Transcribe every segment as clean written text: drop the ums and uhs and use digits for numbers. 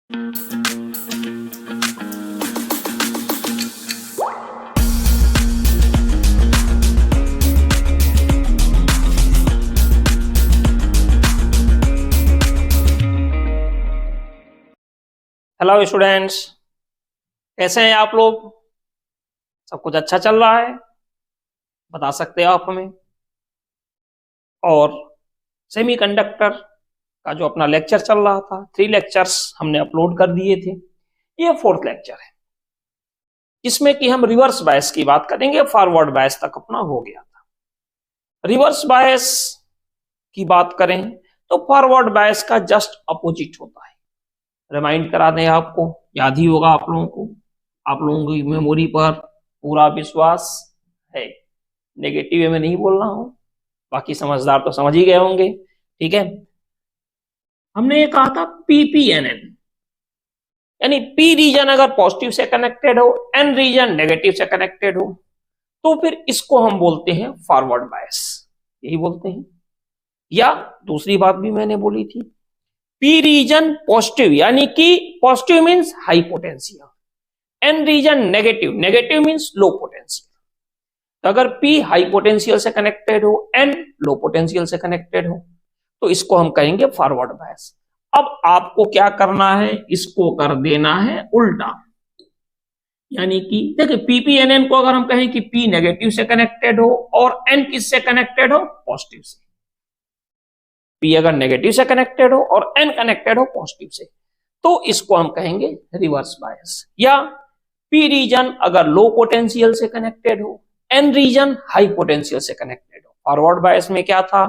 Hello students, कैसे हैं आप लोग? सब कुछ अच्छा चल रहा है? बता सकते हो आप हमें? और सेमीकंडक्टर का जो अपना लेक्चर चल रहा था, 3 लेक्चर्स हमने अपलोड कर दिए थे। ये 4th लेक्चर है, जिसमें कि हम रिवर्स बायस की बात करेंगे। फॉरवर्ड बायस तक अपना हो गया था। रिवर्स बायस की बात करें तो फॉरवर्ड बायस का जस्ट अपोजिट होता है। रिमाइंड करा दें, आपको याद ही होगा आप लोगों को। आप लोगों की मेमोरी पर पूरा विश्वास है। नेगेटिव वे में नहीं बोल रहा हूं, बाकी समझदार तो समझ ही गए होंगे। ठीक है, हमने ये कहा था पीपीएनएन, यानी पी रीजन अगर पॉजिटिव से कनेक्टेड हो, एन रीजन नेगेटिव से कनेक्टेड हो, तो फिर इसको हम बोलते हैं फॉरवर्ड बायस, यही बोलते हैं। या दूसरी बात भी मैंने बोली थी, पी रीजन पॉजिटिव यानी कि positive means high potential, N region negative, negative means low potential. तो अगर P हाई पोटेंशियल से कनेक्टेड हो, N लो पोटेंशियल से कनेक्टेड हो, तो इसको हम कहेंगे फॉरवर्ड बायस। अब आपको क्या करना है, इसको कर देना है उल्टा। यानी कि देखिए, पीपीएनएन को अगर हम कहें कि P नेगेटिव से कनेक्टेड हो और N किससे कनेक्टेड हो, पॉजिटिव से। P अगर नेगेटिव से कनेक्टेड हो और N कनेक्टेड हो पॉजिटिव से, तो इसको हम कहेंगे रिवर्स बायस। या P रीजन अगर लो पोटेंशियल से कनेक्टेड हो, एन रीजन हाई पोटेंशियल से कनेक्टेड हो। फॉरवर्ड बायस में क्या था,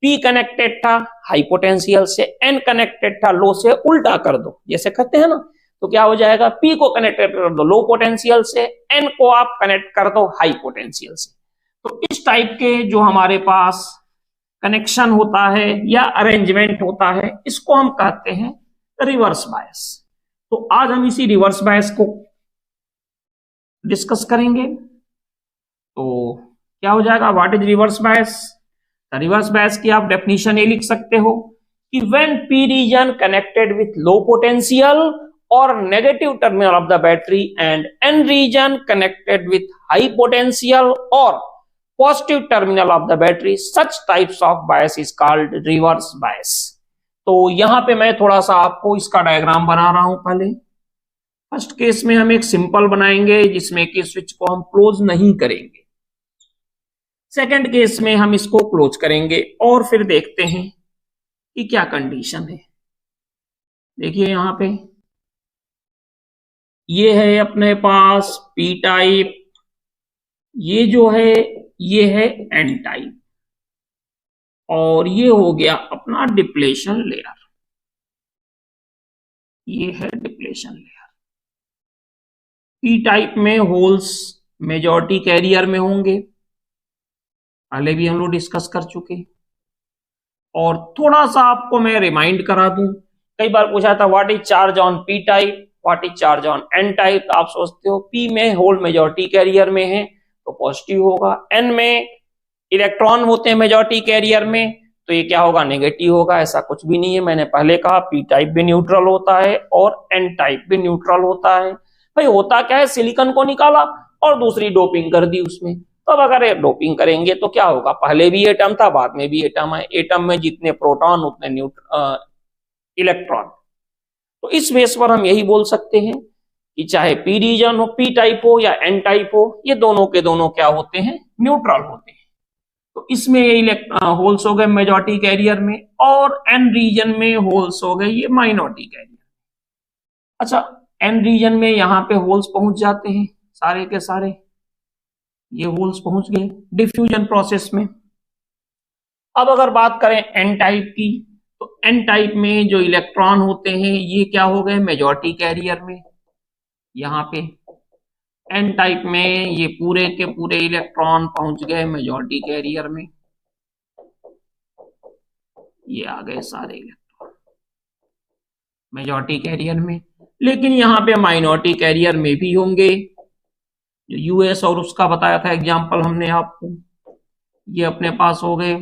P कनेक्टेड था हाई पोटेंशियल से, N कनेक्टेड था लो से। उल्टा कर दो, जैसे करते हैं ना, तो क्या हो जाएगा, P को कनेक्टेड कर दो लो पोटेंशियल से, N को आप कनेक्ट कर दो हाई पोटेंशियल से। तो इस टाइप के जो हमारे पास कनेक्शन होता है या अरेंजमेंट होता है, इसको हम कहते हैं रिवर्स बायस। तो आज हम इसी रिवर्स बायस को डिस्कस करेंगे। तो क्या हो जाएगा, what is reverse bias? Reverse bias की आप डेफिनेशन ये लिख सकते हो कि when P region connected with low potential और negative terminal of the battery and N region connected with high potential और positive terminal of the battery, such types of bias is called reverse bias. तो यहां पे मैं थोड़ा सा आपको इसका डायग्राम बना रहा हूं। पहले फर्स्ट केस में हम एक सिंपल बनाएंगे जिसमें कि स्विच को हम क्लोज नहीं करेंगे। सेकंड केस में हम इसको क्लोज करेंगे और फिर देखते हैं कि क्या कंडीशन है। देखिए यहां पे ये है अपने पास पी टाइप, ये जो है ये है एन टाइप, और ये हो गया अपना डिप्लेशन लेयर। ये है डिप्लेशन लेयर। पी टाइप में होल्स मेजॉरिटी कैरियर में होंगे, पहले भी हम लोग डिस्कस कर चुके। और थोड़ा सा आपको मैं रिमाइंड करा दूं, कई बार पूछा था what is charge on P type, what is charge on an type. आप सोचते हो पी में होल मेजॉरिटी कैरियर में है तो पॉजिटिव होगा, एन में इलेक्ट्रॉन होते हैं मेजॉरिटी कैरियर में तो ये क्या होगा, नेगेटिव होगा। ऐसा कुछ भी नहीं है, मैंने पहले कहा पी टाइप भी न्यूट्रल होता है और एन टाइप भी न्यूट्रल होता है। भाई होता क्या है, सिलिकॉन को निकाला और दूसरी डोपिंग कर दी उसमें। तो अब अगर डोपिंग करेंगे तो क्या होगा, पहले भी एटम था बाद में भी एटम है, एटम में जितने प्रोटॉन उतने इलेक्ट्रॉन। तो इस बेस पर हम यही बोल सकते हैं कि चाहे पी रीजन हो, पी टाइप हो या एन टाइप हो, ये दोनों के दोनों क्या होते हैं, न्यूट्रल होते हैं। तो इसमें ये होल्स हो गए मेजॉरिटी कैरियर में और एन रीजन में होल्स हो गए ये माइनॉरिटी कैरियर। अच्छा, एन रीजन में यहाँ पे होल्स पहुंच जाते हैं सारे के सारे, ये होल्स पहुंच गए डिफ्यूजन प्रोसेस में। अब अगर बात करें एन टाइप की, तो एन टाइप में जो इलेक्ट्रॉन होते हैं ये क्या हो गए, मेजॉरिटी कैरियर में। यहाँ पे एन टाइप में ये पूरे के पूरे इलेक्ट्रॉन पहुंच गए मेजॉरिटी कैरियर में, ये आ गए सारे इलेक्ट्रॉन मेजॉरिटी कैरियर में। लेकिन यहाँ पे माइनॉरिटी कैरियर में भी होंगे, जो यूएस और उसका बताया था एग्जांपल हमने आपको, ये अपने पास हो गए,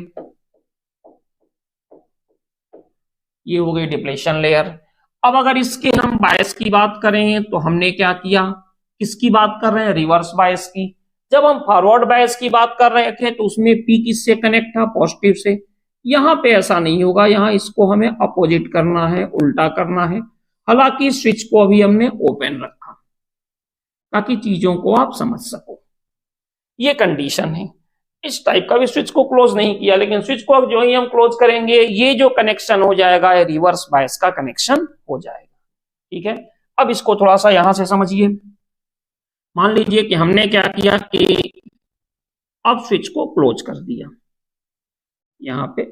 ये हो गई डिप्लेशन लेयर। अब अगर इसके हम बायस की बात करें तो हमने क्या किया, किसकी बात कर रहे हैं, रिवर्स बायस की। जब हम फॉरवर्ड बायस की बात कर रहे थे तो उसमें पी किससे कनेक्ट था, पॉजिटिव से। यहां पे ऐसा नहीं होगा, यहां इसको हमें अपोजिट करना है, उल्टा करना है। हालांकि स्विच को अभी हमने ओपन रखा ताकि चीजों को आप समझ सको, ये कंडीशन है। इस टाइप का भी स्विच को क्लोज नहीं किया, लेकिन स्विच को जो ही हम क्लोज करेंगे ये जो कनेक्शन हो जाएगा ये रिवर्स बायस का कनेक्शन हो जाएगा। ठीक है, अब इसको थोड़ा सा यहां से समझिए। मान लीजिए कि हमने क्या किया कि अब स्विच को क्लोज कर दिया, यहां पे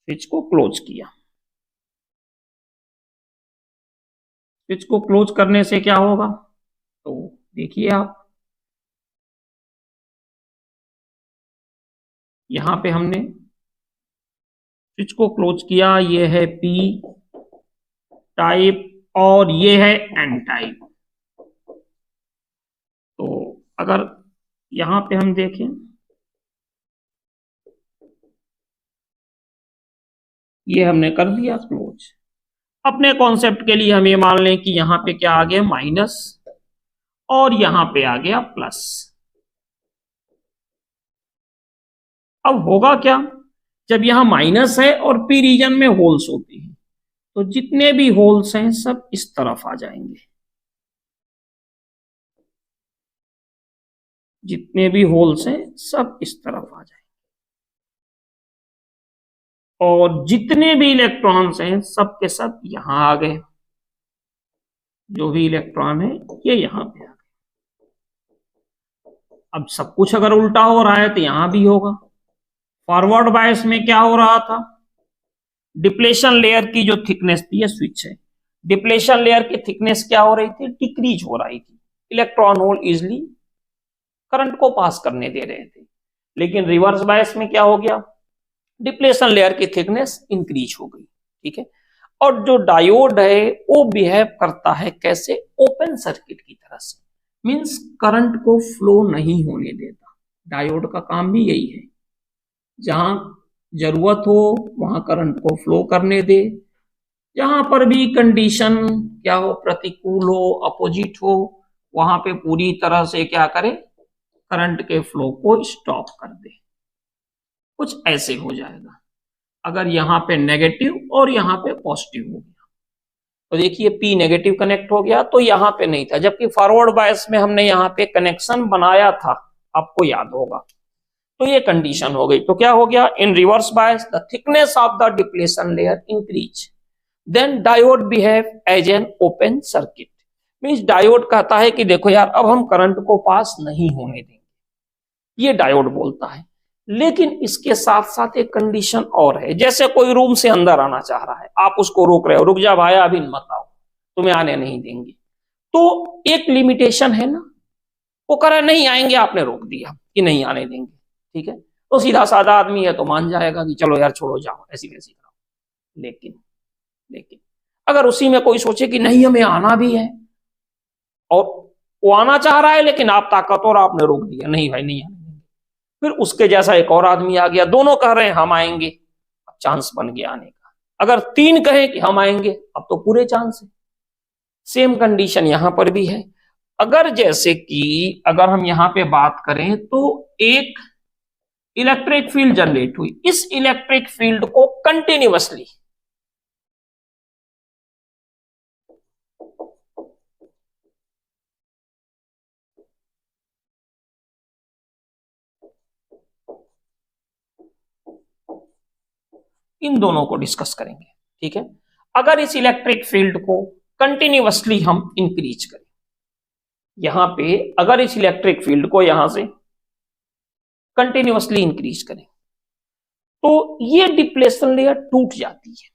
स्विच को क्लोज किया। स्विच को क्लोज करने से क्या होगा, तो देखिए आप, यहां पे हमने स्विच को क्लोज किया, ये है पी टाइप और ये है एन टाइप। तो अगर यहां पे हम देखें, ये हमने कर दिया क्लोज। अपने कॉन्सेप्ट के लिए हम ये मान लें कि यहां पे क्या आ गया, माइनस, और यहां पे आ गया प्लस। अब होगा क्या, जब यहां माइनस है और पी रीजन में होल्स होते हैं तो जितने भी होल्स हैं सब इस तरफ आ जाएंगे, जितने भी होल्स हैं सब इस तरफ आ जाएंगे, और जितने भी इलेक्ट्रॉन्स हैं सब के सब यहां आ गए। जो भी इलेक्ट्रॉन है ये यहां पे आ गए। अब सब कुछ अगर उल्टा हो रहा है तो यहां भी होगा। फॉरवर्ड बायस में क्या हो रहा था, डिप्लेशन लेयर की जो थिकनेस थी, ये स्विच है, डिप्लेशन लेयर की थिकनेस क्या हो रही थी, डिक्रीज हो रही थी। इलेक्ट्रॉन होल इजिली करंट को पास करने दे रहे थे। लेकिन रिवर्स बायस में क्या हो गया, डिप्लेशन लेयर की थिकनेस इंक्रीज हो गई। ठीक है, और जो डायोड है वो बिहेव करता है कैसे, ओपन सर्किट की तरह से, मींस करंट को फ्लो नहीं होने देता। डायोड का काम भी यही है, जहां जरूरत हो वहां करंट को फ्लो करने दे, जहां पर भी कंडीशन क्या हो, प्रतिकूल हो, अपोजिट हो, वहां पे पूरी तरह से क्या करे, करंट के फ्लो को स्टॉप कर दे। कुछ ऐसे हो जाएगा अगर यहां पे नेगेटिव और यहां पे पॉजिटिव हो गया। तो देखिए पी नेगेटिव कनेक्ट हो गया तो यहां पे नहीं था, जबकि फॉरवर्ड बायस में हमने यहां पे कनेक्शन बनाया था, आपको याद होगा। तो ये कंडीशन हो गई। तो क्या हो गया, in reverse bias the thickness of the depletion layer increase, then diode behave as an open circuit. Means diode कहता है कि देखो यार अब हम करंट को पास नहीं होने देंगे, ये डायोड बोलता है। लेकिन इसके साथ साथ एक कंडीशन और है, जैसे कोई रूम से अंदर आना चाह रहा है, आप उसको रोक रहे हो, रुक जा भाई अभी मत आओ, तुम्हें आने नहीं देंगे। तो एक लिमिटेशन है ना, वो कह रहा नहीं आएंगे, आपने रोक दिया कि नहीं आने देंगे। ठीक है, तो सीधा साधा आदमी है तो मान जाएगा कि चलो यार छोड़ो जाओ, ऐसी वैसी करो। लेकिन लेकिन अगर उसी में कोई सोचे कि नहीं हमें आना भी है, और वो आना चाह रहा है लेकिन आप ताकतवर, आपने रोक दिया, नहीं भाई नहीं आने देंगे। फिर उसके जैसा एक और आदमी आ गया, दोनों कह रहे हैं हम आएंगे, अब चांस बन गया आने का। अगर तीन कहें कि हम आएंगे, अब तो पूरे चांस है। सेम कंडीशन यहां पर भी है। अगर जैसे कि अगर हम यहां पे बात करें तो एक इलेक्ट्रिक फील्ड जनरेट हुई, इस इलेक्ट्रिक फील्ड को कंटिन्यूअसली इन दोनों को डिस्कस करेंगे। ठीक है, अगर इस इलेक्ट्रिक फील्ड को कंटिन्यूअसली हम इंक्रीज करें, यहां पे अगर इस इलेक्ट्रिक फील्ड को यहां से कंटिन्यूअसली इंक्रीज करें तो ये डिप्लेशन लेयर टूट जाती है।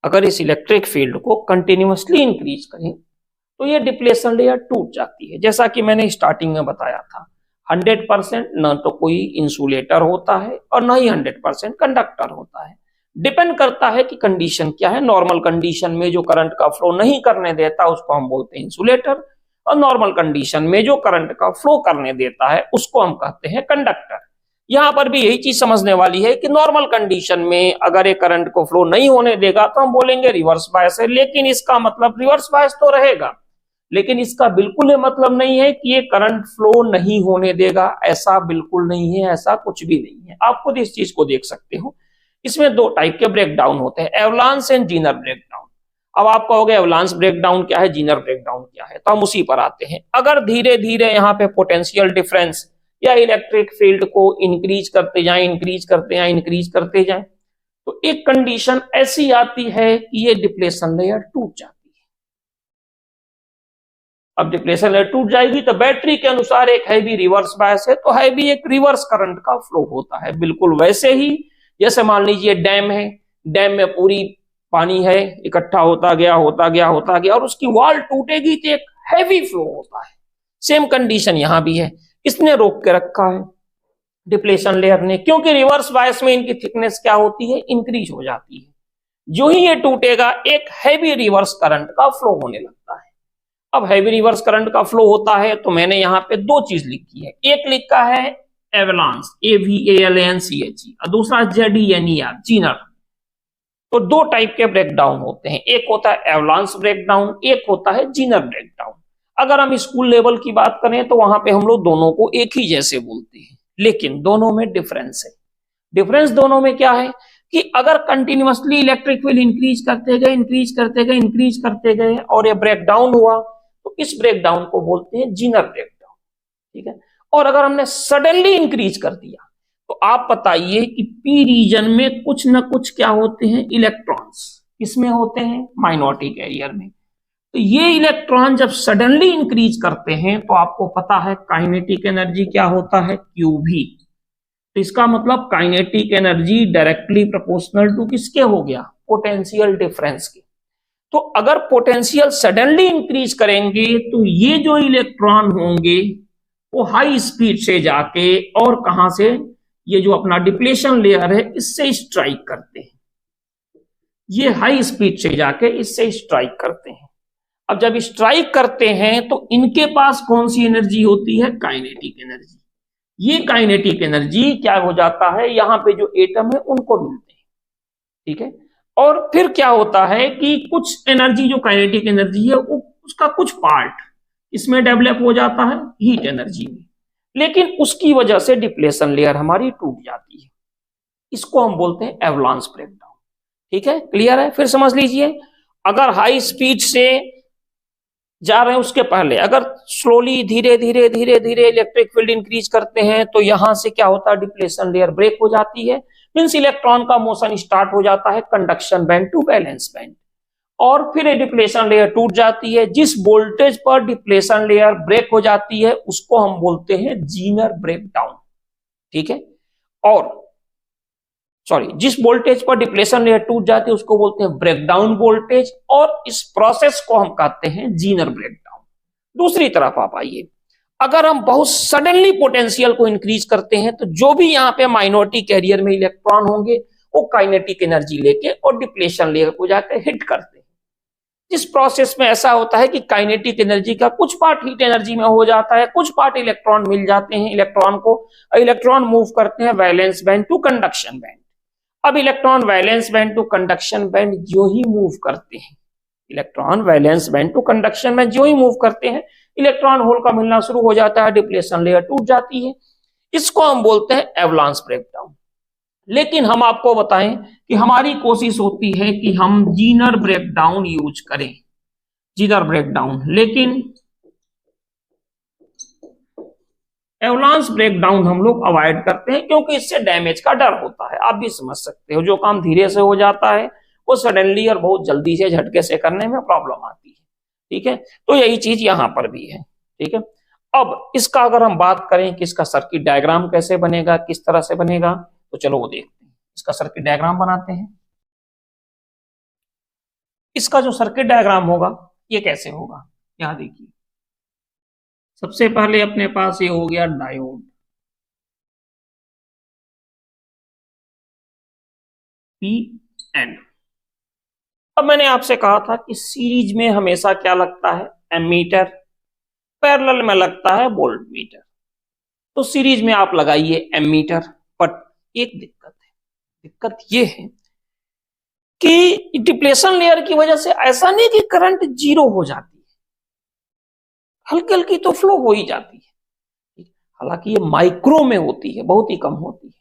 अगर इस इलेक्ट्रिक फील्ड को कंटिन्यूअसली इंक्रीज करें तो ये डिप्लेशन लेयर टूट जाती है। जैसा कि मैंने स्टार्टिंग में बताया था, 100% न तो कोई इंसुलेटर होता है और न ही 100% कंडक्टर होता है। डिपेंड करता है कि कंडीशन क्या है। नॉर्मल कंडीशन में जो करंट का फ्लो नहीं करने देता उसको हम बोलते हैं इंसुलेटर, और नॉर्मल कंडीशन में जो करंट का फ्लो करने देता है उसको हम कहते हैं कंडक्टर। यहां पर भी यही चीज समझने वाली है कि नॉर्मल कंडीशन में अगर ये करंट को फ्लो नहीं होने देगा तो हम बोलेंगे रिवर्स बायस है, लेकिन इसका मतलब रिवर्स बायस तो रहेगा, लेकिन इसका बिल्कुल ये मतलब नहीं है कि ये करंट फ्लो नहीं होने देगा, ऐसा बिल्कुल नहीं है, ऐसा कुछ भी नहीं है। आप खुद इस चीज को देख सकते हो। इसमें दो टाइप के ब्रेकडाउन होते हैं, एवलांस एंड जीनर ब्रेकडाउन। अब आप कहोगे एवलांस ब्रेकडाउन क्या है, जीनर ब्रेकडाउन क्या है, तो हम उसी पर आते हैं। अगर धीरे धीरे यहाँ पे पोटेंशियल डिफरेंस या इलेक्ट्रिक फील्ड को इंक्रीज करते जाएं, इंक्रीज करते जाएं, इंक्रीज करते जाएं, तो एक कंडीशन ऐसी आती है कि ये डिप्लेशन लेयर टूट जाती है। अब डिप्लेशन लेयर टूट जाएगी तो बैटरी के अनुसार एक हैवी रिवर्स बायस है, तो हैवी एक रिवर्स करंट का फ्लो होता है। बिल्कुल वैसे ही जैसे मान लीजिए डैम है, डैम में पूरी पानी है, इकट्ठा होता गया होता गया होता गया और उसकी वॉल टूटेगी तो एक हैवी फ्लो होता है। सेम कंडीशन यहां भी है। किसने रोक के रखा है, डिप्लेशन लेयर ने, क्योंकि रिवर्स बायस में इनकी थिकनेस क्या होती है, इंक्रीज हो जाती है। जो ही ये टूटेगा एक हैवी रिवर्स करंट का फ्लो होने लगता है। अब हैवी रिवर्स करंट का फ्लो होता है तो मैंने यहां पे दो चीज लिखी है, एक लिखा है एवलांस AVALANCHE और दूसरा ZENER जीनर। तो दो टाइप के ब्रेकडाउन होते हैं, एक होता है एवलांस ब्रेकडाउन, एक होता है जीनर ब्रेकडाउन। अगर हम स्कूल लेवल की बात करें तो वहां पे हम लोग दोनों को एक ही जैसे बोलते हैं, लेकिन दोनों में डिफरेंस है। डिफरेंस दोनों में क्या है कि अगर कंटिन्यूअसली इलेक्ट्रिक फील्ड इंक्रीज करते गए, इंक्रीज करते गए, इंक्रीज करते गए और ये ब्रेकडाउन हुआ तो इस ब्रेकडाउन को बोलते हैं जीनर ब्रेकडाउन, ठीक है। और अगर हमने सडनली इंक्रीज कर दिया तो आप बताइए कि पी रीजन में कुछ ना कुछ क्या होते हैं, इलेक्ट्रॉन्स। किसमें होते हैं, माइनॉरिटी कैरियर में। तो ये इलेक्ट्रॉन जब सडनली इंक्रीज करते हैं तो आपको पता है काइनेटिक एनर्जी क्या होता है, QV। तो इसका मतलब kinetic energy directly proportional to किसके हो गया, पोटेंशियल डिफरेंस के। तो अगर पोटेंशियल सडनली इंक्रीज करेंगे तो ये जो इलेक्ट्रॉन होंगे वो हाई स्पीड से जाके और कहां से, ये जो अपना डिप्लेशन लेयर है इससे स्ट्राइक करते हैं। ये हाई स्पीड से जाके इससे स्ट्राइक करते हैं। अब जब स्ट्राइक करते हैं तो इनके पास कौन सी एनर्जी होती है, काइनेटिक एनर्जी। ये काइनेटिक एनर्जी क्या हो जाता है, यहां पे जो एटम है उनको मिलते हैं, ठीक है। और फिर क्या होता है कि कुछ एनर्जी जो काइनेटिक एनर्जी है उसका कुछ पार्ट इसमें डेवलप हो जाता है हीट एनर्जी में, लेकिन उसकी वजह से डिप्लेशन लेयर हमारी टूट जाती है। इसको हम बोलते हैं एवलांस ब्रेकडाउन, ठीक है। क्लियर है, फिर समझ लीजिए। अगर हाई स्पीड से जा रहे हैं उसके पहले अगर स्लोली धीरे धीरे धीरे धीरे इलेक्ट्रिक फील्ड इंक्रीज करते हैं तो यहां से क्या होता है, डिप्लेशन लेयर ब्रेक हो जाती है, मींस इलेक्ट्रॉन का मोशन स्टार्ट हो जाता है conduction band to valence band, और फिर डिप्लेशन लेयर टूट जाती है। जिस वोल्टेज पर डिप्लेशन लेयर ब्रेक हो जाती है उसको हम बोलते हैं जीनर ब्रेकडाउन, ठीक है। और जिस वोल्टेज पर डिप्लेशन लेयर टूट जाती है उसको बोलते हैं ब्रेकडाउन वोल्टेज, और इस प्रोसेस को हम कहते हैं जीनर ब्रेकडाउन। दूसरी तरफ आप आइए, अगर हम बहुत सडनली पोटेंशियल को इंक्रीज करते हैं तो जो भी यहाँ पे माइनॉरिटी कैरियर में इलेक्ट्रॉन होंगे वो काइनेटिक एनर्जी लेके और डिप्लेशन लेयर को जाकर हिट करते हैं। इस प्रोसेस में ऐसा होता है कि काइनेटिक एनर्जी का कुछ पार्ट हीट एनर्जी में हो जाता है, कुछ पार्ट इलेक्ट्रॉन मिल जाते हैं इलेक्ट्रॉन को, इलेक्ट्रॉन मूव करते हैं valence band to conduction band. अब electron valence band to conduction band जो ही मूव करते हैं, electron valence band to conduction band जो ही मूव करते हैं, इलेक्ट्रॉन होल का मिलना शुरू हो जाता है, डिप्लेशन लेयर टूट जाती है। इसको हम बोलते हैं एवलांस ब्रेकडाउन। लेकिन हम आपको बताएं कि हमारी कोशिश होती है कि हम जीनर ब्रेकडाउन यूज करें, जीनर ब्रेकडाउन, लेकिन एवलांस ब्रेकडाउन हम लोग अवॉइड करते हैं क्योंकि इससे डैमेज का डर होता है। आप भी समझ सकते हो, जो काम धीरे से हो जाता है वो सडनली और बहुत जल्दी से झटके से करने में प्रॉब्लम आती है, ठीक है। तो यही चीज यहां पर भी है, ठीक है। अब इसका अगर हम बात करें कि इसका सर्किट डायग्राम कैसे बनेगा, किस तरह से बनेगा, तो चलो वो देखते हैं। इसका सर्किट डायग्राम बनाते हैं। इसका जो सर्किट डायग्राम होगा ये कैसे होगा, यहां देखिए। सबसे पहले अपने पास ये हो गया डायोड, PN। अब मैंने आपसे कहा था कि सीरीज में हमेशा क्या लगता है, एमीटर, पैरेलल में लगता है वोल्टमीटर। तो सीरीज में आप लगाइए एमीटर, बट एक दिक्कत ये है कि डिप्लेशन लेयर की वजह से ऐसा नहीं कि करंट जीरो हो जाती है, हल्की हल्की तो फ्लो हो ही जाती है। हालांकि ये माइक्रो में होती है, बहुत ही कम होती है,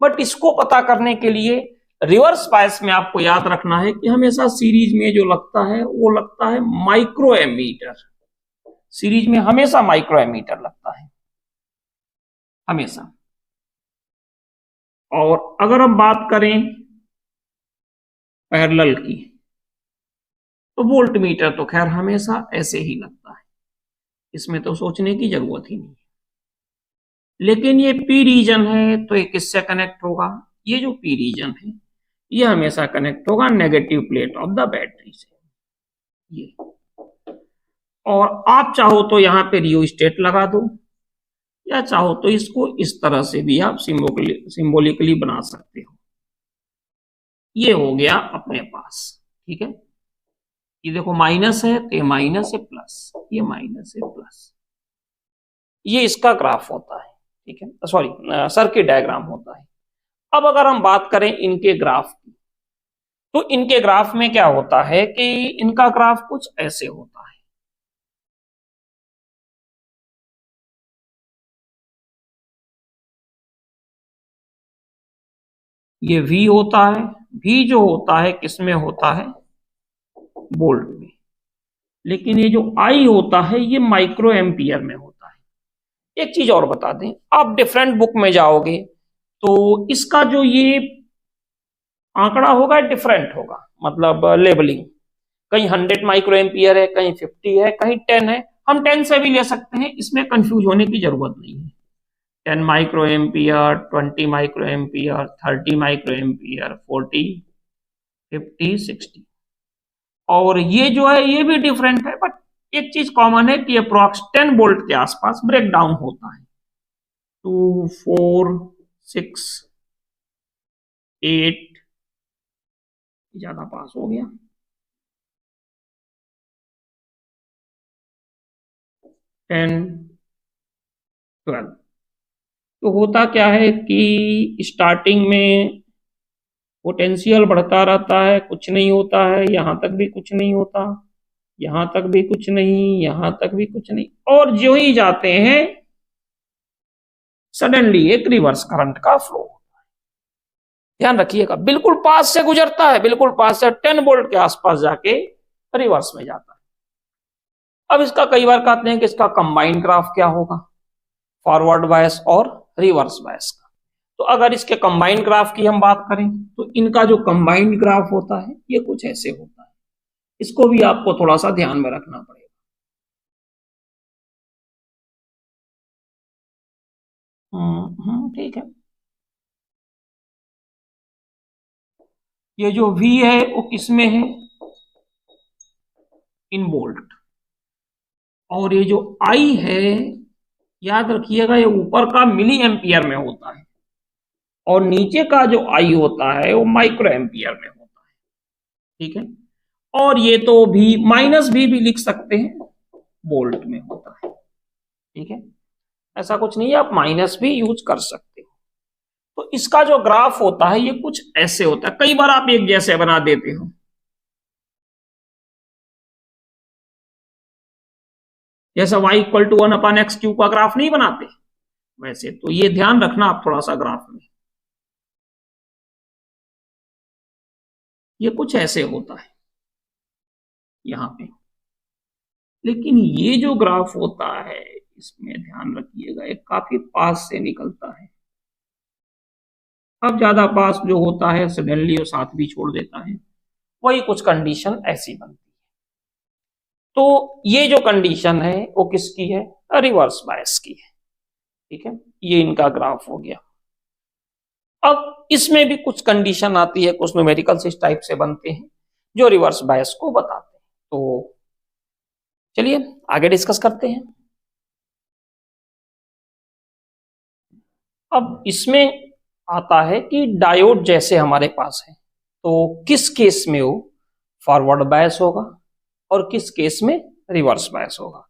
बट इसको पता करने के लिए रिवर्स बायस में आपको याद रखना है कि हमेशा सीरीज में जो लगता है वो लगता है माइक्रो एमीटर। सीरीज में हमेशा माइक्रो एमीटर लगता है, हमेशा। और अगर हम बात करें पैरेलल की, तो वोल्ट मीटर तो खैर हमेशा ऐसे ही लगता है, इसमें तो सोचने की जरूरत ही नहीं है। लेकिन ये पी रीजन है तो ये किससे कनेक्ट होगा? ये जो पी रीजन है ये हमेशा कनेक्ट होगा negative plate of the battery से, ये। और आप चाहो तो यहां पे रियोस्टेट लगा दो, या चाहो तो इसको इस तरह से भी आप सिंबॉलिकली बना सकते हो। ये हो गया अपने पास, ठीक है। ये देखो माइनस है तो ये माइनस है प्लस, ये माइनस है प्लस, ये इसका ग्राफ होता है, ठीक है, सॉरी सर्किट डायग्राम होता है। अब अगर हम बात करें इनके ग्राफ की, तो इनके ग्राफ में क्या होता है कि इनका ग्राफ कुछ ऐसे होता है। ये V होता है, V जो होता है किसमें होता है? वोल्ट में। लेकिन ये जो I होता है ये माइक्रो एम्पियर में होता है। एक चीज और बता दें, आप डिफरेंट बुक में जाओगे तो इसका जो ये आंकड़ा होगा डिफरेंट होगा, मतलब लेबलिंग, कहीं 100 माइक्रो एम्पियर है, कहीं 50 है, कहीं 10 है। हम 10 से भी ले सकते हैं, इसमें कंफ्यूज होने की जरूरत नहीं है। 10 micro ampere, 20 micro ampere, 30 micro ampere, 40, 50, 60। और ये जो है ये भी डिफरेंट है, बट एक चीज कॉमन है कि अप्रोक्स 10 वोल्ट के आसपास ब्रेक डाउन होता है। 2, 4, 6, 8, ज्यादा पास हो गया, 10, 12। तो होता क्या है कि स्टार्टिंग में पोटेंशियल बढ़ता रहता है, कुछ नहीं होता है, यहां तक भी कुछ नहीं होता, यहां तक भी कुछ नहीं, यहां तक भी कुछ नहीं, और जो ही जाते हैं सडनली एक रिवर्स करंट का फ्लो होता है। ध्यान रखिएगा, बिल्कुल पास से गुजरता है, बिल्कुल पास से 10 वोल्ट के आसपास जाके रिवर्स में जाता है। अब इसका कई बार कहते हैं कि इसका कंबाइंड ग्राफ क्या होगा, फॉरवर्ड बायस और रिवर्स बायस का। तो अगर इसके कंबाइंड ग्राफ की हम बात करें तो इनका जो कंबाइंड ग्राफ होता है ये कुछ ऐसे होता है। इसको भी आपको थोड़ा सा ध्यान में रखना पड़ेगा। ठीक है। ये जो V है वो किसमें है? इन वोल्ट। और ये जो I है, याद रखिएगा, ये ऊपर का मिली एम्पियर में होता है, और नीचे का जो I होता है वो माइक्रो एम्पियर में होता है, ठीक है। और ये तो भी माइनस भी लिख सकते हैं, वोल्ट में होता है, ठीक है। ऐसा कुछ नहीं है, आप माइनस भी यूज कर सकते हो। तो इसका जो ग्राफ होता है ये कुछ ऐसे होता है। कई बार आप एक जैसे बना देते हो, जैसा y इक्वल टू 1/x³ का ग्राफ नहीं बनाते वैसे। तो ये ध्यान रखना आप थोड़ा सा ग्राफ में, ये कुछ ऐसे होता है यहां पे। लेकिन ये जो ग्राफ होता है इसमें ध्यान रखिएगा एक काफी पास से निकलता है। अब ज्यादा पास जो होता है सडनली वो साथ भी छोड़ देता है, वही कुछ कंडीशन ऐसी बनती है। तो ये जो कंडीशन है वो किसकी है? रिवर्स बायस की है, ठीक है। ये इनका ग्राफ हो गया। अब इसमें भी कुछ कंडीशन आती है, कुछ न्यूमेरिकल्स इस टाइप से बनते हैं जो रिवर्स बायस को बताते हैं। तो चलिए आगे डिस्कस करते हैं। अब इसमें आता है कि डायोड जैसे हमारे पास है, तो किस केस में वो फॉरवर्ड बायस होगा और किस केस में रिवर्स बायस होगा।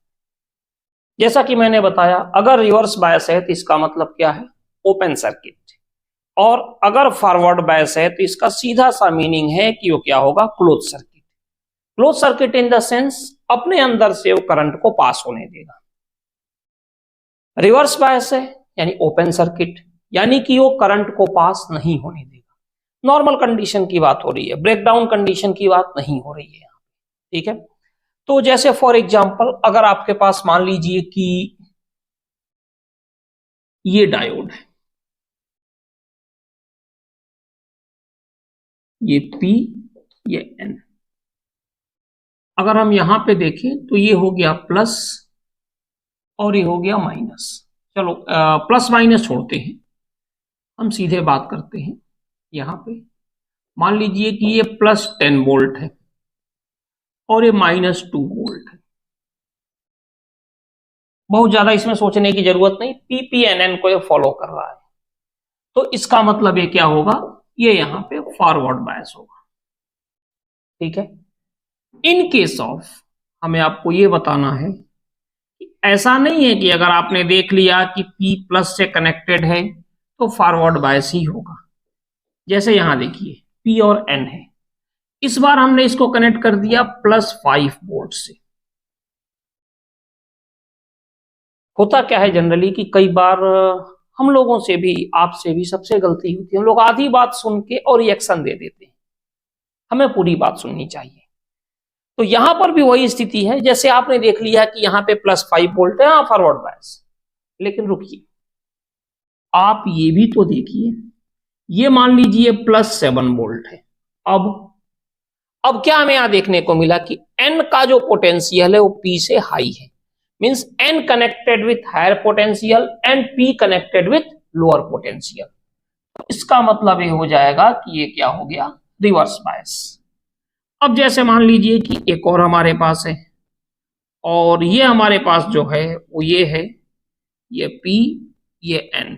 जैसा कि मैंने बताया, अगर रिवर्स बायस है तो इसका मतलब क्या है? Open circuit. और अगर फॉरवर्ड बायस है तो इसका सीधा सा मीनिंग है कि वो क्या होगा, close circuit. Close circuit in the sense अपने अंदर से वो करंट को पास होने देगा। रिवर्स बायस है यानी ओपन सर्किट, यानी कि वो करंट को पास नहीं होने देगा। नॉर्मल कंडीशन की बात हो रही है, ब्रेकडाउन कंडीशन की बात नहीं हो रही है यहाँ, ठीक है। तो जैसे फॉर एग्जांपल अगर आपके पास मान लीजिए कि ये डायोड है, ये P ये N, अगर हम यहां पे देखें तो ये हो गया प्लस और ये हो गया माइनस। चलो प्लस माइनस छोड़ते हैं, हम सीधे बात करते हैं। यहां पे मान लीजिए कि ये प्लस 10 वोल्ट है और ये माइनस 2 वोल्ट है। बहुत ज्यादा इसमें सोचने की जरूरत नहीं, PPNN को ये फॉलो कर रहा है। तो इसका मतलब ये क्या होगा, ये यहां पे फॉरवर्ड बायस होगा, ठीक है। इन केस ऑफ हमें आपको ये बताना है कि ऐसा नहीं है कि अगर आपने देख लिया कि P प्लस से कनेक्टेड है तो फॉरवर्ड बायस ही होगा। जैसे यहां देखिए P और N है, इस बार हमने इसको कनेक्ट कर दिया प्लस 5 वोल्ट से। होता क्या है जनरली कि कई बार हम लोगों से भी, आपसे भी, सबसे गलती होती है, हम लोग आधी बात सुन के और रिएक्शन दे देते हैं। हमें पूरी बात सुननी चाहिए। तो यहां पर भी वही स्थिति है, जैसे आपने देख लिया कि यहां पे प्लस 5 वोल्ट है, फॉरवर्ड बायस। लेकिन रुकिए, आप ये भी तो देखिए, ये मान लीजिए प्लस 7 वोल्ट है। अब क्या हमें यहां देखने को मिला कि N का जो पोटेंशियल है वो P से हाई है, means N connected with higher potential and P connected with lower potential. तो इसका मतलब ये हो जाएगा कि ये क्या हो गया, रिवर्स बायस। अब जैसे मान लीजिए कि एक और हमारे पास है, और ये हमारे पास जो है वो ये है, ये P ये N,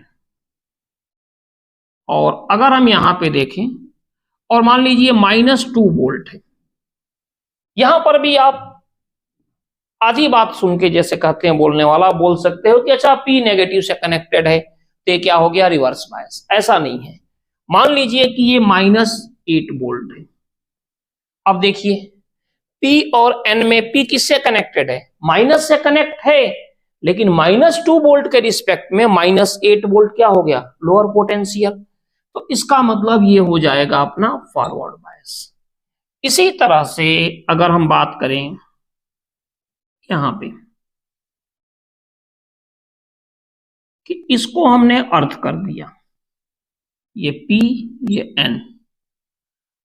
और अगर हम यहां पे देखें और मान लीजिए माइनस 2 वोल्ट है, यहां पर भी आप आधी बात सुन के, जैसे कहते हैं बोलने वाला, बोल सकते हो कि अच्छा P नेगेटिव से कनेक्टेड है तो क्या हो गया, रिवर्स बायस। ऐसा नहीं है। मान लीजिए कि ये माइनस 8 वोल्ट है। अब देखिए P और N में P किससे कनेक्टेड है, माइनस से कनेक्ट है, लेकिन माइनस 2 वोल्ट के रिस्पेक्ट में माइनस 8 वोल्ट क्या हो गया, लोअर पोटेंशियल। तो इसका मतलब ये हो जाएगा अपना फॉरवर्ड बायस। इसी तरह से अगर हम बात करें यहां पे कि इसको हमने अर्थ कर दिया, ये P ये N,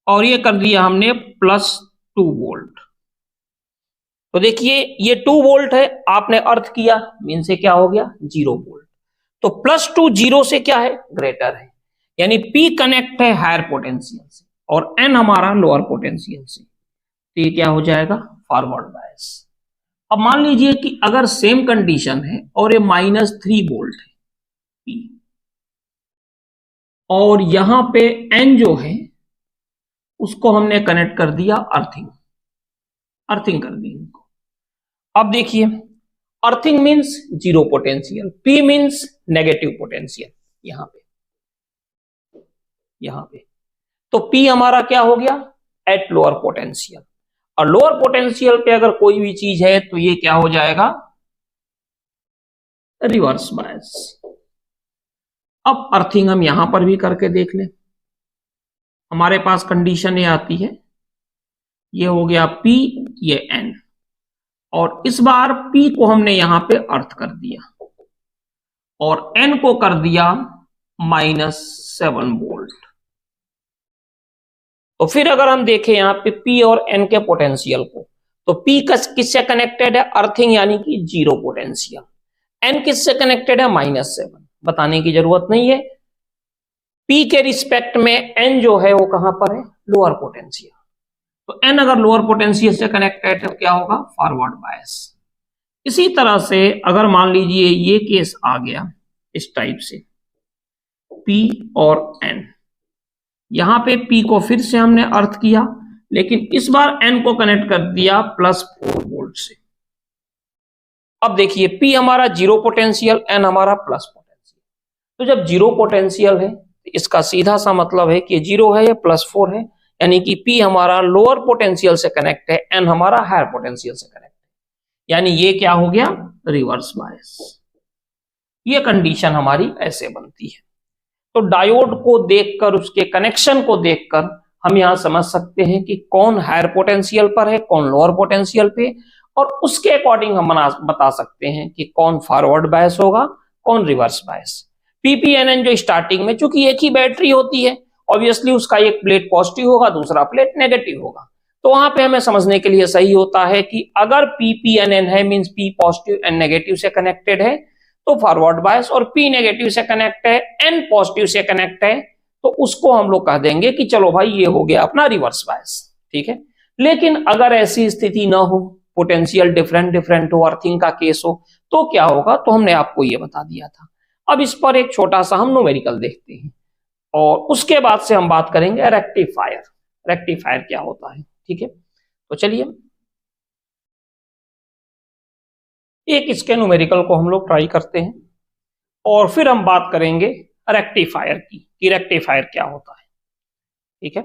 और ये कर दिया हमने प्लस 2 वोल्ट। तो देखिए ये 2 वोल्ट है, आपने अर्थ किया, मीन से क्या हो गया, 0 वोल्ट। तो प्लस 2 0 से क्या है, ग्रेटर है, यानी P कनेक्ट है हायर पोटेंशियल से और N हमारा लोअर पोटेंशियल से। तो ये क्या हो जाएगा, फॉरवर्ड बायस। अब मान लीजिए कि अगर सेम कंडीशन है और ये माइनस 3 वोल्ट है P, और यहां पे N जो है उसको हमने कनेक्ट कर दिया अर्थिंग कर दी इनको। अब देखिए earthing means 0 potential, P means negative potential यहां पे। तो P हमारा क्या हो गया, एट लोअर पोटेंशियल, और लोअर पोटेंशियल पे अगर कोई भी चीज है तो ये क्या हो जाएगा, रिवर्स बायस। अब अर्थिंग हम यहां पर भी करके देख लें। हमारे पास कंडीशन ये आती है, ये हो गया P ये N, और इस बार P को हमने यहां पे अर्थ कर दिया और N को कर दिया माइनस 7 वोल्ट। तो फिर अगर हम देखें यहां पे P और N के पोटेंशियल को, तो P किससे कनेक्टेड है, अर्थिंग यानी कि 0 पोटेंशियल, N किससे कनेक्टेड है, माइनस 7। बताने की जरूरत नहीं है, P के रिस्पेक्ट में N जो है वो कहां पर है, लोअर पोटेंशियल। तो N अगर लोअर पोटेंशियल से कनेक्टेड है तो क्या होगा, फॉरवर्ड बायस। इसी तरह से अगर मान लीजिए ये केस आ गया इस टाइप से, P और N, यहां पे P को फिर से हमने अर्थ किया, लेकिन इस बार N को कनेक्ट कर दिया प्लस 4 वोल्ट से। अब देखिए P हमारा 0 पोटेंशियल, N हमारा प्लस पोटेंशियल। तो जब 0 पोटेंशियल है इसका सीधा सा मतलब है कि 0 है या +4 है, यानी कि P हमारा लोअर पोटेंशियल से कनेक्ट है, N हमारा हायर पोटेंशियल से कनेक्ट है, यानी ये क्या हो गया, रिवर्स बायस। ये कंडीशन हमारी ऐसे बनती है। तो डायोड को देखकर, उसके कनेक्शन को देखकर हम यहां समझ सकते हैं कि कौन हायर पोटेंशियल पर है, कौन लोअर पोटेंशियल पे, और उसके अकॉर्डिंग हम बता सकते हैं कि कौन फॉरवर्ड बायस होगा, कौन रिवर्स बायस। पीपीएनएन जो स्टार्टिंग में, चूंकि एक ही बैटरी होती है, ऑब्वियसली उसका एक प्लेट पॉजिटिव होगा, दूसरा प्लेट नेगेटिव होगा, तो वहां पे हमें समझने के लिए सही होता है कि अगर पीपीएनएन है means P positive and negative से कनेक्टेड है तो फॉरवर्ड बायस, और पी नेगेटिव से कनेक्ट है, एन पॉजिटिव से कनेक्ट है, तो उसको हम लोग कह देंगे कि चलो भाई ये हो गया अपना रिवर्स बायस, ठीक है। लेकिन अगर ऐसी स्थिति ना हो, पोटेंशियल डिफरेंट डिफरेंट हो, अर्थिंग का केस हो, तो क्या होगा, तो हमने आपको ये बता दिया था। अब इस पर एक छोटा सा हम न्यूमेरिकल देखते हैं और उसके बाद से हम बात करेंगे रेक्टिफायर। रेक्टिफायर क्या होता है, ठीक है। तो चलिए एक इसके न्यूमेरिकल को हम लोग ट्राई करते हैं और फिर हम बात करेंगे रेक्टिफायर की, कि रेक्टिफायर क्या होता है, ठीक है।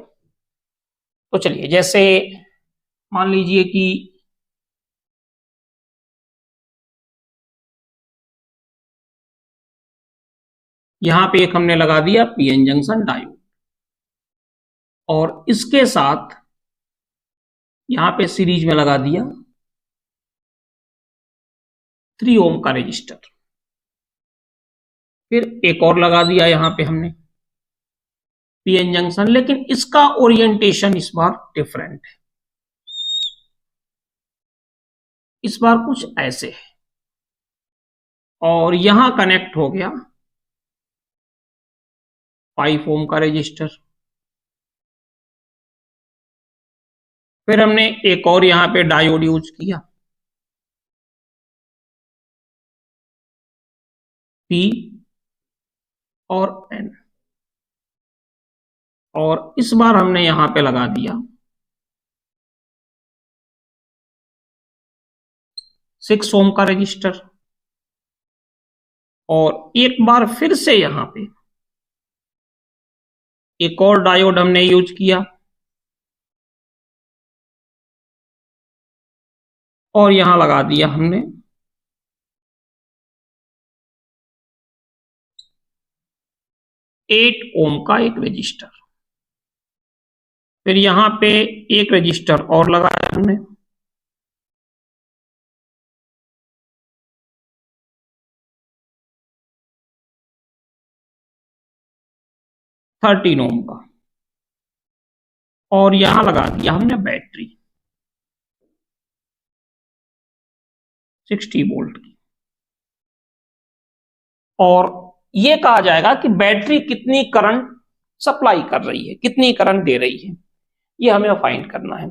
तो चलिए, जैसे मान लीजिए कि यहां पे एक हमने लगा दिया पीएन जंक्शन डायोड, और इसके साथ यहां पे सीरीज में लगा दिया 3 ओम का रजिस्टर, फिर एक और लगा दिया यहां पे हमने पीएन जंक्शन, लेकिन इसका ओरिएंटेशन इस बार डिफरेंट है। इस बार कुछ ऐसे है, और यहां कनेक्ट हो गया 5 ओम का रजिस्टर, फिर हमने एक और यहां पे डायोड यूज किया पी और एन, और इस बार हमने यहां पे लगा दिया 6 ओम का रजिस्टर, और एक बार फिर से यहां पे एक और डायोड हमने यूज किया, और यहां लगा दिया हमने 8 ओम का एक रजिस्टर, फिर यहां पे एक रजिस्टर और लगाया हमने, थर्टीन ओम का, और यहां लगा दिया हमने बैटरी 60 वोल्ट की। और ये कहा जाएगा कि बैटरी कितनी करंट सप्लाई कर रही है, कितनी करंट दे रही है, ये हमें फाइंड करना है।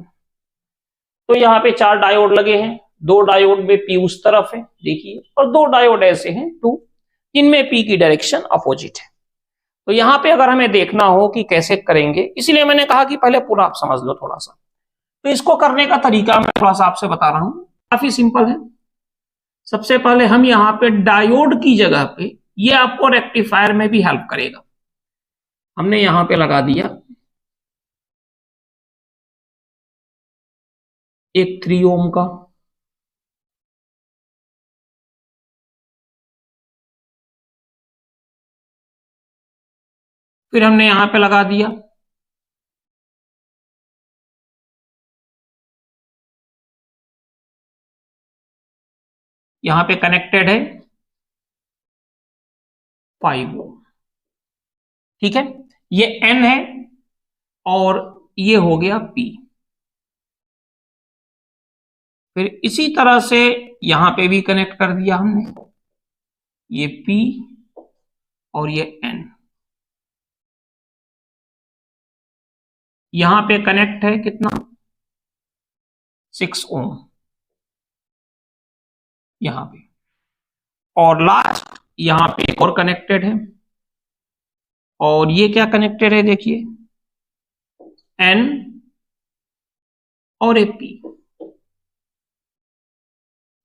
तो यहाँ पे 4 डायोड लगे हैं, 2 डायोड में पी उस तरफ है देखिए, और 2 डायोड ऐसे हैं 2, जिनमें पी की डायरेक्शन अपोजिट है। तो यहाँ पे अगर हमें देखना हो कि कैसे करेंगे, इसलिए मैंने कहा कि पहले पूरा आप समझ लो थोड़ा सा। तो इसको करने का तरीका मैं थोड़ा सा आपसे बता रहा हूं, काफी सिंपल है। सबसे पहले हम यहाँ पे डायोड की जगह पे, ये आपको रेक्टिफायर में भी हेल्प करेगा, हमने यहां पे लगा दिया एक 3 ओम का, फिर हमने यहां पे लगा दिया यहां पे कनेक्टेड है 5 ओम, ठीक है। ये एन है और ये हो गया पी। फिर इसी तरह से यहां पे भी कनेक्ट कर दिया हमने, ये पी और ये एन, यहां पे कनेक्ट है कितना 6 ओम यहां पे, और लास्ट यहां पे एक और कनेक्टेड है, और ये क्या कनेक्टेड है देखिए एन और ए पी,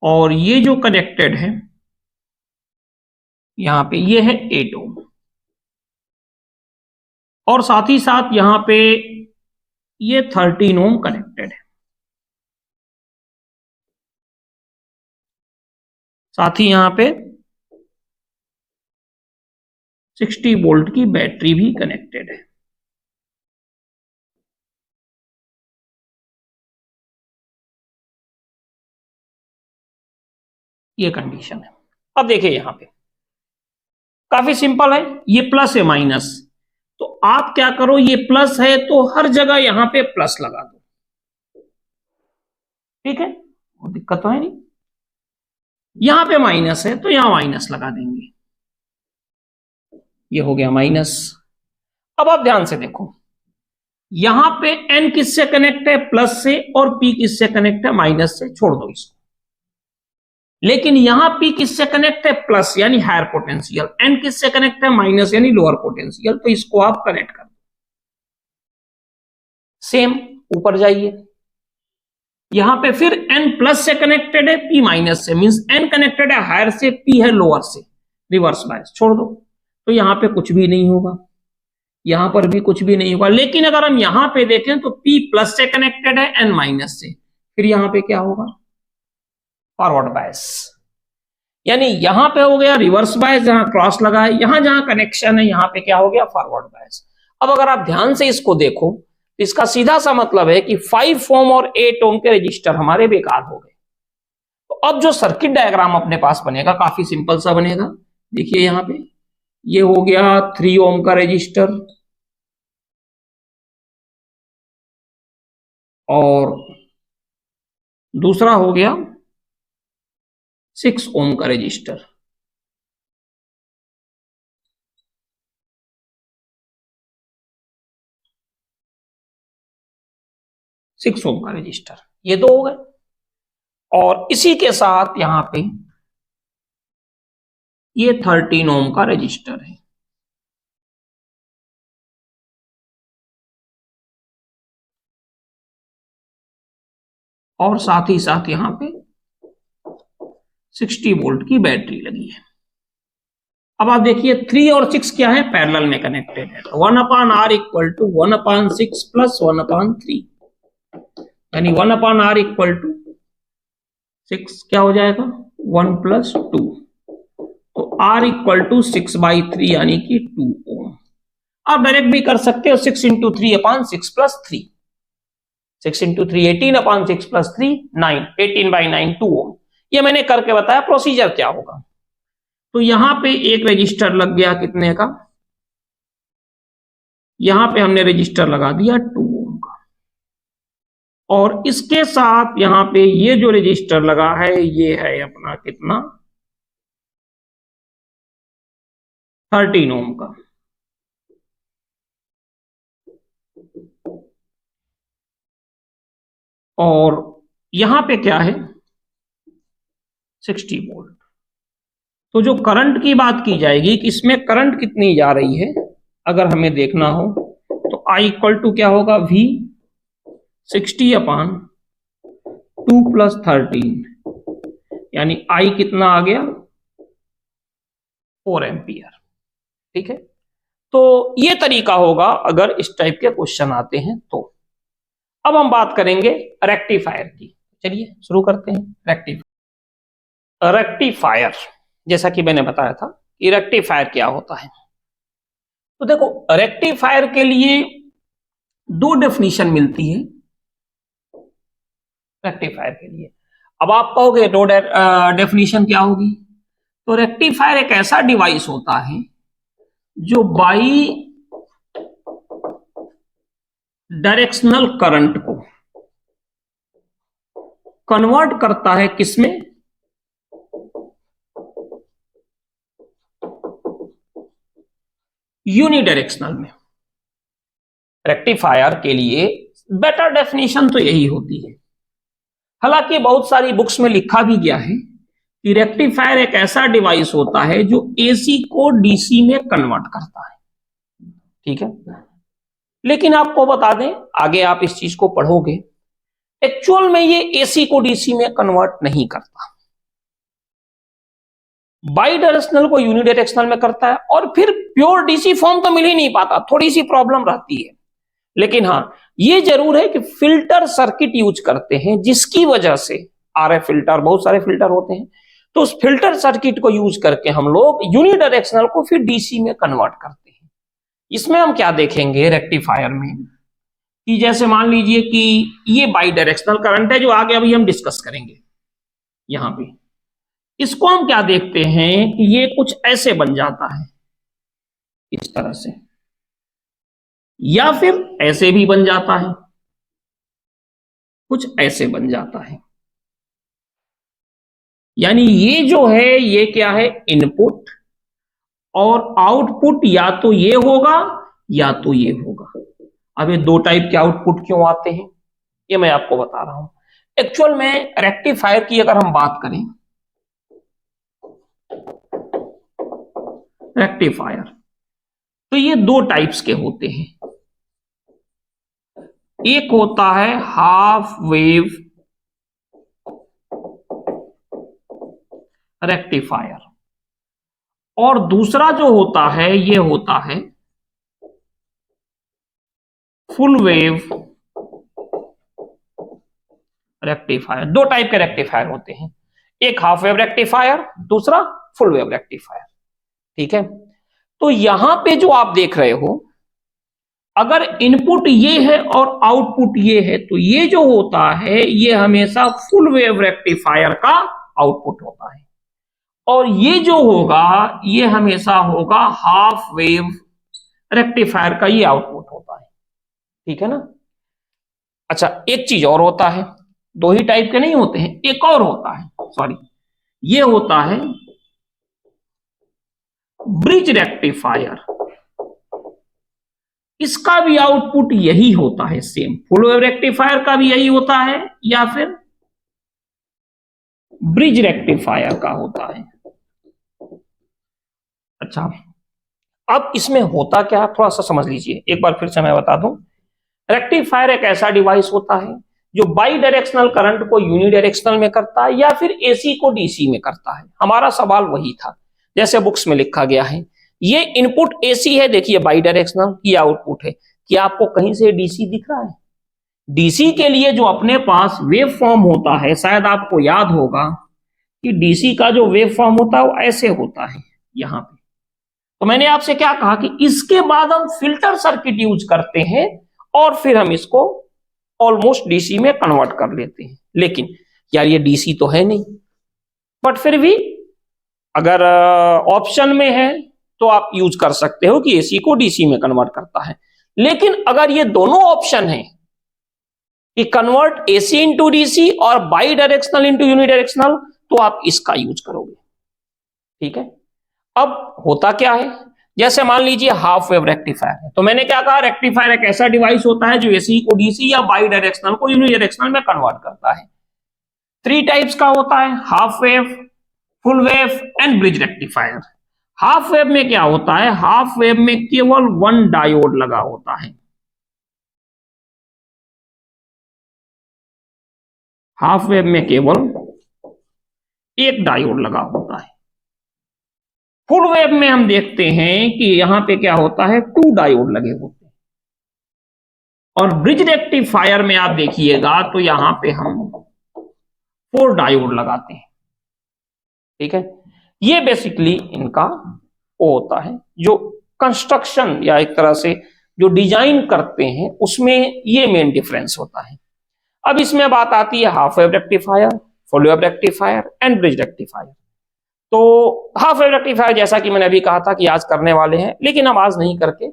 और ये जो कनेक्टेड है यहां पे ये है 8 ओम। और साथ ही साथ यहां पे ये 13 ओम कनेक्टेड है, साथ ही यहां पे 60 वोल्ट की बैटरी भी कनेक्टेड है। ये कंडीशन है। अब देखिए यहां पे काफी सिंपल है, ये प्लस है माइनस, तो आप क्या करो, ये प्लस है तो हर जगह यहां पे प्लस लगा दो, ठीक है, और दिक्कत तो है नहीं। यहां पे माइनस है तो यहां माइनस लगा देंगे, ये हो गया माइनस। अब आप ध्यान से देखो, यहां पे एन किससे कनेक्ट है, प्लस से, और पी किससे कनेक्ट है, माइनस से, छोड़ दो इसको। लेकिन यहां पी किससे कनेक्ट है, प्लस यानी हायर पोटेंशियल, एन किससे कनेक्ट है, माइनस यानी लोअर पोटेंशियल, तो इसको आप कनेक्ट कर दो। सेम ऊपर जाइए, यहां पे फिर एन प्लस से कनेक्टेड है, पी माइनस से, मींस एन कनेक्टेड है हायर से, पी है लोअर से, रिवर्स बायस, छोड़ दो, तो यहां पे कुछ भी नहीं होगा, यहां पर भी कुछ भी नहीं होगा। लेकिन अगर हम यहां पे देखें तो पी प्लस से कनेक्टेड है, एन माइनस से, फिर यहां पे क्या होगा, फॉरवर्ड बायस, यानी यहां पे हो गया रिवर्स बायस, जहां क्रॉस लगा है, यहां जहां कनेक्शन है यहां पे क्या हो गया, फॉरवर्ड बायस। अब अगर आप ध्यान से इसको देखो तो इसका सीधा सा मतलब है कि 5 ओम और 8 ओम के रजिस्टर हमारे बेकार हो गए। तो अब जो सर्किट डायग्राम अपने पास बनेगा काफी सिंपल सा बनेगा। देखिए यहां पे ये हो गया 3 ओम का रजिस्टर, और दूसरा हो गया 6 ओम का रजिस्टर, सिक्स ओम का रजिस्टर, ये दो हो गए। और इसी के साथ यहां पे ये 13 ओम का रजिस्टर है, और साथ ही साथ यहां पे 60 वोल्ट की बैटरी लगी है। अब आप देखिए 3 और 6 क्या है, पैरेलल में कनेक्टेड है, तो 1/r इक्वल टू 1/6 प्लस 1/3, यानी 1/r इक्वल टू 6 क्या हो जाएगा, 1 प्लस 2, तो r इक्वल टू 6/3 यानी कि 2 ओम। आप डायरेक्ट भी कर सकते हो, 6 इंटू 3/6 प्लस 3, 6 इंटू 3 18/6 प्लस 3 9, 18/9 2 ओम। ये मैंने करके बताया प्रोसीजर क्या होगा। तो यहां पे एक रजिस्टर लग गया कितने का, यहां पे हमने रजिस्टर लगा दिया 2 ओम का, और इसके साथ यहां पे ये जो रजिस्टर लगा है ये है अपना कितना, 13 ओम का। और यहां पे क्या है, 60 वोल्ट। तो जो करंट की बात की जाएगी कि इसमें करंट कितनी जा रही है, अगर हमें देखना हो तो I इक्वल टू क्या होगा, V 60/2 प्लस 13, यानी I कितना आ गया, 4 एम्पियर। ठीक है, तो ये तरीका होगा अगर इस टाइप के क्वेश्चन आते हैं तो। अब हम बात करेंगे रेक्टिफायर की, चलिए शुरू करते हैं। रेक्टिफायर, जैसा कि मैंने बताया था कि रेक्टिफायर क्या होता है, तो देखो रेक्टिफायर के लिए दो डेफिनेशन मिलती है रेक्टिफायर के लिए। अब आप कहोगे दो डेफिनेशन क्या होगी, तो रेक्टिफायर एक ऐसा डिवाइस होता है जो बाई डायरेक्शनल करंट को कन्वर्ट करता है किसमें, यूनिडायरेक्शनल में। रेक्टिफायर के लिए बेटर डेफिनेशन तो यही होती है। हालांकि बहुत सारी बुक्स में लिखा भी गया है कि रेक्टिफायर एक ऐसा डिवाइस होता है जो एसी को डीसी में कन्वर्ट करता है, ठीक है। लेकिन आपको बता दें, आगे आप इस चीज को पढ़ोगे, एक्चुअल में ये एसी को डीसी में कन्वर्ट नहीं करता। बाई डायरेक्शनल को यूनिडायरेक्शनल में करता है, और फिर प्योर डीसी फॉर्म तो मिल ही नहीं पाता, थोड़ी सी प्रॉब्लम रहती है। लेकिन हाँ, ये जरूर है कि फिल्टर सर्किट यूज करते हैं, जिसकी वजह से आरएफ फिल्टर, बहुत सारे फिल्टर होते हैं, तो उस फिल्टर सर्किट को यूज करके हम लोग यूनिडायरेक्शनल को फिर डीसी में कन्वर्ट करते हैं। इसमें हम क्या देखेंगे रेक्टिफायर में, कि जैसे मान लीजिए कि ये बाई डायरेक्शनल करंट है जो आगे अभी हम डिस्कस करेंगे। यहां पे इसको हम क्या देखते हैं कि ये कुछ ऐसे बन जाता है, इस तरह से, या फिर ऐसे भी बन जाता है, कुछ ऐसे बन जाता है। यानी ये जो है ये क्या है, इनपुट, और आउटपुट या तो ये होगा या तो ये होगा। अब ये दो टाइप के आउटपुट क्यों आते हैं ये मैं आपको बता रहा हूं। एक्चुअल में रेक्टिफायर की अगर हम बात करें, रेक्टिफायर तो ये दो टाइप्स के होते हैं। एक होता है हाफ वेव रेक्टिफायर, और दूसरा जो होता है ये होता है फुल वेव रेक्टिफायर। दो टाइप के रेक्टिफायर होते हैं, एक हाफ वेव रेक्टिफायर, दूसरा फुल वेव रेक्टिफायर। ठीक है, तो यहां पे जो आप देख रहे हो, अगर इनपुट ये है और आउटपुट ये है, तो ये जो होता है ये हमेशा फुल वेव रेक्टिफायर का आउटपुट होता है, और ये जो होगा ये हमेशा होगा हाफ वेव रेक्टिफायर का ये आउटपुट होता है। ठीक है ना। अच्छा, एक चीज और होता है, दो ही टाइप के नहीं होते हैं, एक और होता है, सॉरी, ये होता है ब्रिज रेक्टिफायर। इसका भी आउटपुट यही होता है, सेम फुल वेव रेक्टिफायर का भी यही होता है, या फिर ब्रिज रेक्टिफायर का होता है। अच्छा, अब इसमें होता क्या, थोड़ा सा समझ लीजिए, एक बार फिर से मैं बता दूं। रेक्टिफायर एक ऐसा डिवाइस होता है जो बाई डायरेक्शनल करंट को यूनिडायरेक्शनल में करता है, या फिर एसी को डीसी में करता है। हमारा सवाल वही था, जैसे बुक्स में लिखा गया है, ये इनपुट एसी है, देखिए बाई डायरेक्शनल, ये आउटपुट है। क्या आपको कहीं से डीसी दिख रहा है? डीसी के लिए जो अपने पास वेव फॉर्म होता है, शायद आपको याद होगा कि डीसी का जो वेव फॉर्म होता है वो ऐसे होता है यहां पे। तो मैंने आपसे क्या कहा कि इसके बाद हम फिल्टर सर्किट यूज करते हैं, और फिर हम इसको ऑलमोस्ट डीसी में कन्वर्ट कर लेते हैं। लेकिन यार ये डीसी तो है नहीं, बट फिर भी अगर ऑप्शन में है तो आप यूज कर सकते हो कि एसी को डीसी में कन्वर्ट करता है। लेकिन अगर ये दोनों ऑप्शन है कि कन्वर्ट एसी इंटू डीसी और बाई डायरेक्शनल इंटू यूनिडायरेक्शनल, तो आप इसका यूज करोगे। ठीक है, अब होता क्या है, जैसे मान लीजिए हाफ वेव रेक्टिफायर है, तो मैंने क्या कहा, रेक्टिफायर एक ऐसा डिवाइस होता है जो एसी को डीसी या बाई डायरेक्शनल को यूनिडायरेक्शनल में कन्वर्ट करता है। थ्री टाइप्स का होता है, half wave, full wave and bridge rectifier. Half wave में क्या होता है, हाफ वेव में केवल वन डायोड लगा होता है। हाफ वेव में केवल एक डायोड लगा होता है। फुल वेव में हम देखते हैं कि यहां पे क्या होता है, टू डायोड लगे होते हैं। और ब्रिज रेक्टिफायर में आप देखिएगा तो यहां पे हम फोर डायोड लगाते हैं। ठीक है, ये बेसिकली इनका वो होता है जो कंस्ट्रक्शन या एक तरह से जो डिजाइन करते हैं उसमें ये मेन डिफरेंस होता है। अब इसमें बात आती है half wave rectifier, full wave rectifier and bridge rectifier. तो हाफ वेव रेक्टिफायर जैसा कि मैंने अभी कहा था कि आज करने वाले हैं, लेकिन हम आज नहीं करके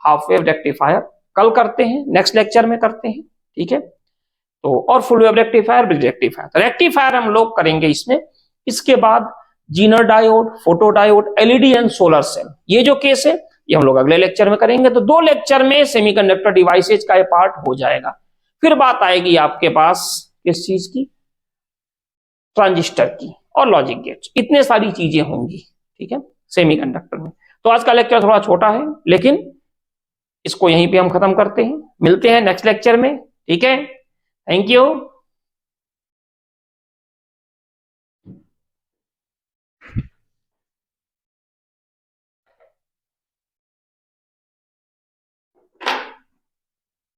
हाफ वेव रेक्टिफायर कल करते हैं, नेक्स्ट लेक्चर में करते हैं। ठीक है, तो और full wave rectifier, bridge rectifier, तो रेक्टिफायर हम लोग करेंगे इसमें। इसके बाद zener diode, photo diode, LED and solar cell, ये जो केस है ये हम लोग अगले लेक्चर में करेंगे। तो दो लेक्चर में सेमीकंडक्टर डिवाइसेज का ये पार्ट हो जाएगा। फिर बात आएगी आपके पास किस चीज की, ट्रांजिस्टर की और लॉजिक गेट्स, इतने सारी चीजें होंगी। ठीक है, सेमीकंडक्टर में। तो आज का लेक्चर थोड़ा छोटा है, लेकिन इसको यहीं पे हम खत्म करते हैं, मिलते हैं नेक्स्ट लेक्चर में। ठीक है, थैंक यू।